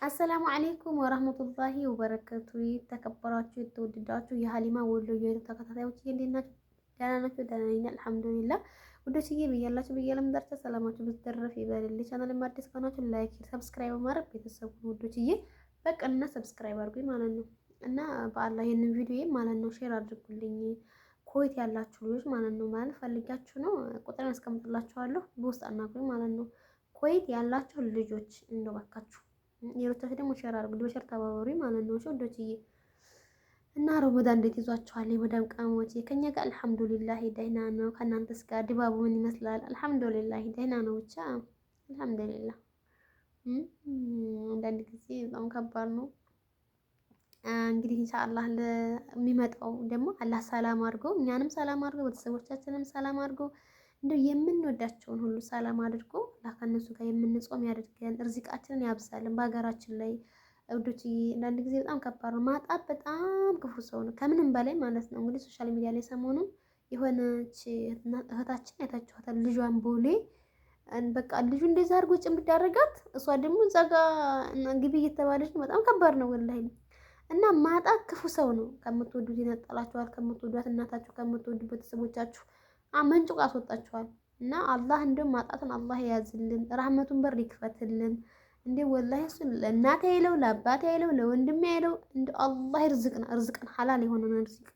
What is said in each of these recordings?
አሰላሙ አሌይኩም ወራህመቱላሂ ወበረከቱ። የተከበራችሁ የተወደዳችሁ የሀሊማ ወሎዬ ተከታታዮች እንዴት ናችሁ? ደህና ናችሁ? ደህና ነኝ አልሐምዱሊላህ። ውዶችዬ ብያላችሁ ብያለም ዳርቻ ሰላማችሁ ብትደረፍ ይበልልኝ። ቻናል አዲስ ከሆናችሁ ላይክ፣ ሰብስክራይብ ማድረግ ቤተሰቡ ውዶችዬ በቀንና ሰብስክራይብ አድርጉኝ ማለት ነው። እና በአላህ ይሄንን ቪዲዮ ማለት ነው ሼር አድርጉልኝ። ኮይት ያላችሁ ልጆች ማለት ነው ማለት ፈልጋችሁ ነው ቁጥርን አስቀምጥላችኋለሁ በውስጥ አናግሩኝ ማለት ነው። ኮይት ያላችሁ ልጆች እንደው ባካችሁ የሮታችሁ ደግሞ ሸር አድርጉ፣ በሸር ተባበሩኝ ማለት ነው። ወዶችዬ እና ረመዳን እንዴት ይዟችኋል? የመዳም ቀሞች ከኛ ጋር አልሐምዱሊላህ ደህና ነው። ከእናንተስ ጋር ድባቡ ምን ይመስላል? አልሐምዱሊላህ ደህና ነው። ብቻ አልሐምዱሊላህ። አንዳንድ ጊዜ በጣም ከባድ ነው። እንግዲህ ኢንሻአላህ ለሚመጣው ደግሞ አላህ ሰላም አድርጎ እኛንም ሰላም አድርጎ ቤተሰቦቻችንም ሰላም አድርጎ እንደው የምንወዳቸውን ሁሉ ሰላም አድርጎ አላህ ከነሱ ጋር የምንጾም ያድርገን፣ እርዚቃችንን ያብዛልን በሀገራችን ላይ እውዶች። አንዳንድ ጊዜ በጣም ከባድ ነው። ማጣት በጣም ክፉ ሰው ነው ከምንም በላይ ማለት ነው። እንግዲህ ሶሻል ሚዲያ ላይ ሰሞኑን የሆነች እህታችን አይታችኋታል። ልጇን ቦሌ በቃ ልጁ እንደዛ አድርጎ ጭምድ ያደረጋት፣ እሷ ደግሞ እዛ ጋር ግቢ እየተባለች ነው። በጣም ከባድ ነው ወላሂ። እና ማጣት ክፉ ሰው ነው። ከምትወዱት ይነጠላችኋል። ከምትወዷት እናታችሁ፣ ከምትወዱ ቤተሰቦቻችሁ መንጭቆ ያስወጣችኋል። እና አላህ እንደው ማጣትን አላህ የያዝልን፣ ረህመቱን በር ይክፈትልን። እንዴ ወላሂ እሱ ለእናቴ አይለው ለአባቴ አይለው ለወንድሜ አይለው እንደ አላህ ርዝቅን ሐላል የሆነን ርዝቅ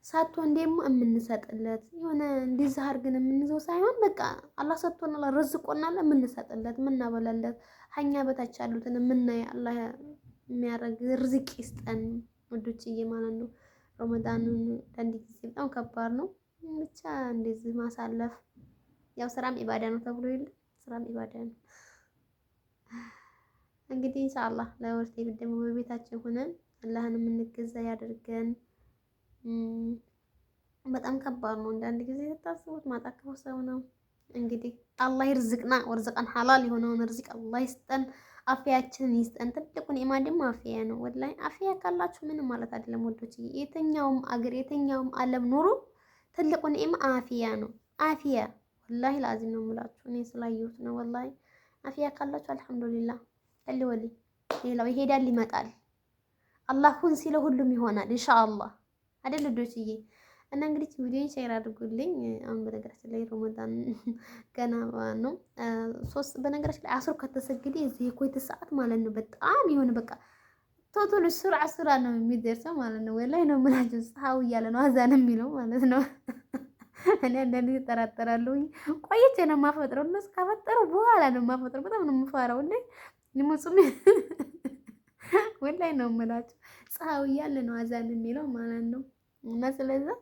ሳትሆን ደግሞ የምንሰጥለት የሆነ እንደዚህ አድርገን የምንይዘው ሳይሆን በቃ አላህ ሰጥቶናል፣ ርዝቆናል፣ የምንሰጥለት የምናበላለት ሀኛ በታች ያሉትን የምናይ አላህ የሚያደርግ ርዝቅ ይስጠን ወዶችዬ ማለት ነው። ረመዳኑን አንድ ጊዜ በጣም ከባድ ነው። ብቻ እንደዚህ ማሳለፍ ያው ስራም ኢባዳ ነው ተብሎ የለ ስራም ኢባዳ ነው። እንግዲህ ኢንሻአላህ ለወርቴ ደግሞ በቤታችን ሆነን አላህን የምንገዛ ያደርገን። በጣም ከባድ ነው። አንዳንድ ጊዜ ታስቡት ማጣከው ሰው ነው። እንግዲህ አላህ ይርዝቅና ወርዝቀን ሐላል የሆነውን ርዝቅ አላህ ይስጠን፣ አፍያችንን ይስጠን። ትልቁ ኒዕማ ደግሞ አፍያ ነው። ወላሂ አፍያ ካላችሁ ምንም ማለት አይደለም ወዶች። የትኛውም አገር የትኛውም ዓለም ኑሩ ትልቁ ኒዕማ አፍያ ነው። አፍያ ወላሂ ላዚም ነው የምላችሁ። እኔ ስላየሁት ነው። ወላሂ አፍያ ካላችሁ አልሐምዱሊላህ ወሊ ሌላው ይሄዳል ይመጣል። አላህ ሁን ሲለው ሁሉም ይሆናል ኢንሻአላህ አይደል ልጆችዬ። እና እንግዲህ ቪዲዮን ሼር አድርጉልኝ። አሁን በነገራችን ላይ ረመዳን ገና ነው በነገራችን ላይ አስር ከተሰገደ እዚህ የኮይት ሰዓት ማለት ነው በጣም የሆነ በቃ ቶቶሎ ስራ ነው የሚደርሰው ማለት ነው። ወላሂ ነው የምላችሁ ፀሐዩ እያለ ነው አዛን የሚለው ማለት ነው። እኔ አንዳንዴ እጠራጠራለሁ። ቆይቼ ነው የማፈጥረው፣ እነሱ ካፈጠሩ በኋላ ነው የማፈጥረው። በጣም ነው የምፈራው እንዴ ልሙጽም ወላሂ ነው የምላችሁ ፀሐዩ እያለ ነው አዛን የሚለው ማለት ነው። እና ስለዚህ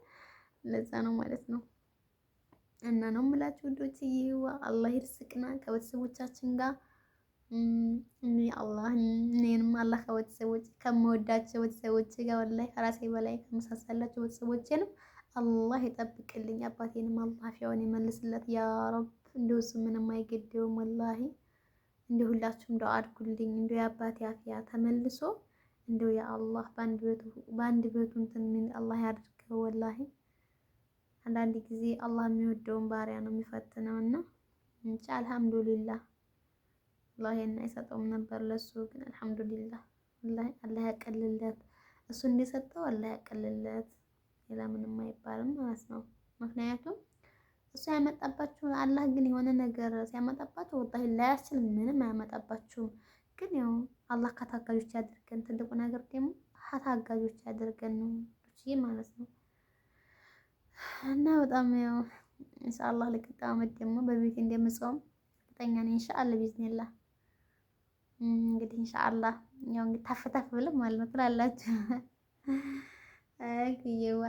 ለዛ ነው ማለት ነው። እና ነው የምላችሁ ውዶች ይዋ አላህ ይርስቅና ከቤተሰቦቻችን ጋር አላህ እኔንም አላህ ከቤተሰቦች ከምወዳቸው ቤተሰቦች ጋር ወላሂ ከራሴ በላይ ከመሳሰላቸው ቤተሰቦቼንም አላህ ይጠብቅልኝ። አባቴንም አላህ አፊያውን ይመልስለት ያ ረብ። እንደው እሱ ምንም አይገደውም ወላሂ። እንደው ሁላችሁም ዱአ አድርጉልኝ። እንደው የአባቴ አፊያ ተመልሶ እንደው ያ አላህ በአንድ ቤቱ እንትን አላህ ያድርገው ወላሂ። አንዳንድ ጊዜ አላህ የሚወደውን ባሪያ ነው የሚፈትነው። እና እንቻ አልሐምዱሊላህ አላህ አይሰጠውም ነበር ለሱ ግን አልሐምዱሊላህ አላህ ያቀልለት። እሱ እንደሰጠው አላህ ያቀልለት። ሌላ ምንም አይባልም ማለት ነው። ምክንያቱም እሱ ያመጣባችሁ አላህ ግን የሆነ ነገር ሲያመጣባችሁ ወላሂ ላያስችል ምንም አያመጣባችሁም። ግን ያው አላህ ከታጋጆች ያድርገን። ትልቁ ነገር ደግሞ ከታጋጆች ያድርገን ነው ማለት ነው። እና በጣም ያው ኢንሻአላህ ለቀጣይ ዓመት ደግሞ በቤት እንደምጾም እርግጠኛ ነኝ ኢንሻአላህ ቢዝኒላህ። እንግዲህ ኢንሻአላህ ያው እንግዲህ ታፈታፍ ብለን ማለት ነው ትላላችሁ። አይየዋ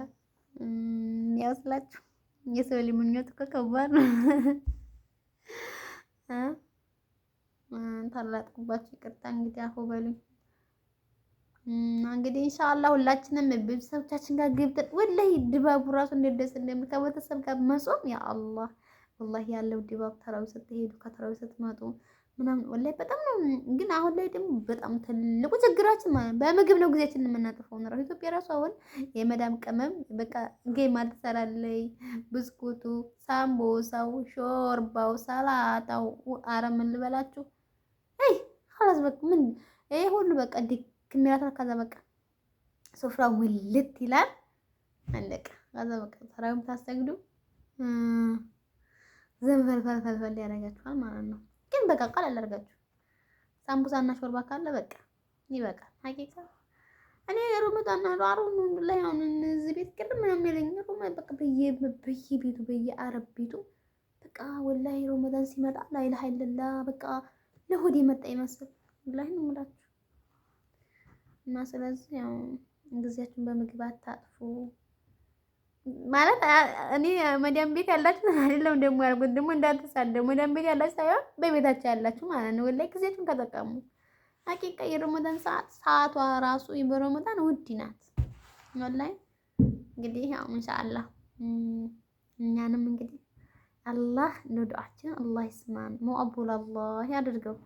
ያው ስላችሁ የሰው ልጅ ምኞት እኮ ከባድ ነው። ታላቅባችሁ ይቅርታ እንግዲህ አፎ በሉኝ። እንግዲህ ኢንሻአላህ ሁላችንም ቤተሰቦቻችን ጋር ገብተን ወላሂ ድባቡ ራሱ እንዴት ደስ እንደሚል ከቤተሰብ ጋር መጾም ያ አላህ ወላሂ ያለው ድባብ ተራው ስትሄዱ ከተራው ስትመጡ ምናምን ወላሂ በጣም ነው። ግን አሁን ላይ ደግሞ በጣም ትልቁ ችግራችን ማለት በምግብ ነው ጊዜያችንን የምናጠፋው ነው። ኢትዮጵያ ራሱ አሁን የመዳም ቅመም በቃ ጌም አልተሰራለይ ብስኩቱ፣ ሳምቦሳው፣ ሾርባው፣ ሰላጣው አረ ምን ልበላችሁ አይ خلاص በቃ ምን ይሄ ሁሉ በቃ ድክም ይላታል። ከዛ በቃ ሱፍራ ውልት ይላል። አለቀ። ከዛ በቃ ተራዊም ታሰግዱ ዘንፈልፈልፈልፈል ያደርጋችኋል ማለት ነው። ግን በቃ ቀላል አድርጋችሁ ሳምቡሳና ሾርባ ካለ በቃ ይበቃል። ሀቂቃ እኔ ሮመዳን አሩን ላይ አሁን እዚህ ቤት ቅድም ምናምን ያለኝ በቃ በየቤቱ በየአረብ ቤቱ በቃ ወላሂ ሮመዳን ሲመጣ ላይላህ አይለላ በቃ ለሆድ የመጣ ይመስል ወላሂ ነው የምላችሁ። እና ስለዚህ ያው ጊዜያችሁን በምግብ አታጥፉ ማለት እኔ መዳም ቤት ያላችሁ አይደለም ደግሞ ያልኩት ደግሞ እንዳትሳደሙ መዳም ቤት ያላችሁ ሳይሆን በቤታችሁ ያላችሁ ማለት ነው። ወላሂ ጊዜያችሁን ተጠቀሙ። ሀቂቃ የረመዳን ሰዓቷ ራሱ በረመዳን ውድ ናት። ወላሂ እንግዲህ ያው ኢንሻአላህ እኛንም እንግዲህ አላህ ነው ዱዓችን አላህ ይስማን። ሙአቡል አላህ ያድርገው።